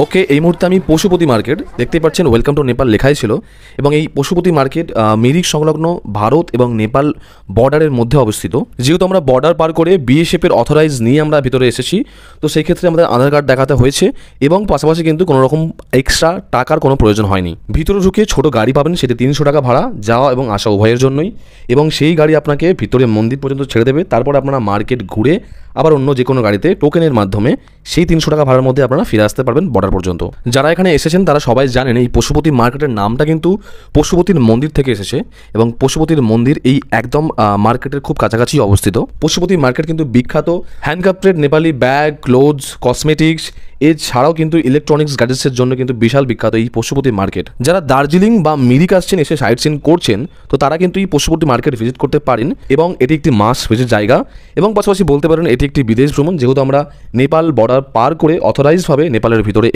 ওকে, এই মুহূর্তে আমি পশুপতি মার্কেট দেখতেই পাচ্ছেন, ওয়েলকাম টু নেপাল লেখাই ছিল। এবং এই পশুপতি মার্কেট মিরিক সংলগ্ন ভারত এবং নেপাল বর্ডারের মধ্যে অবস্থিত। যেহেতু আমরা বর্ডার পার করে বিএসএফের অথরাইজ নিয়ে আমরা ভিতরে এসেছি, তো সেই ক্ষেত্রে আমাদের আধার কার্ড দেখাতে হয়েছে এবং পাশাপাশি কিন্তু কোনো রকম এক্সট্রা টাকার কোনো প্রয়োজন হয়নি। ভিতরে ঢুকে ছোট গাড়ি পাবেন, সেটি 300 টাকা ভাড়া, যাওয়া এবং আসা উভয়ের জন্যই। এবং সেই গাড়ি আপনাকে ভিতরে মন্দির পর্যন্ত ছেড়ে দেবে। তারপর আপনারা মার্কেট ঘুরে আবার অন্য যে কোনো গাড়িতে টোকেনের মাধ্যমে সেই 300 টাকা ভাড়ার মধ্যে আপনারা ফিরে আসতে পারবেন বর্ডার পর্যন্ত। যারা এখানে এসেছেন তারা সবাই জানেন এই পশুপতি মার্কেটের নামটা কিন্তু পশুপতির মন্দির থেকে এসেছে এবং পশুপতির মন্দির এই একদম মার্কেটের খুব কাছাকাছি অবস্থিত। পশুপতি মার্কেট কিন্তু বিখ্যাত handcrafted Nepali bag, clothes, cosmetics এছাড়াও কিন্তু ইলেকট্রনিক্স গ্যাজেটসের জন্য কিন্তু বিশাল বিখ্যাত এই পশুপতি মার্কেট। যারা দার্জিলিং বা মিরিক আসছেন, এসে সাইট সিন করছেন, তো তারা কিন্তু এই পশুপতি মার্কেট ভিজিট করতে পারেন এবং এটি একটি মাস্ট ভিজিট জায়গা। এবং পাশাপাশি বলতে পারেন এটি একটি বিদেশ ভ্রমণ, যেহেতু আমরা নেপাল বর্ডার পার করে অথরাইজভাবে নেপালের ভিতরে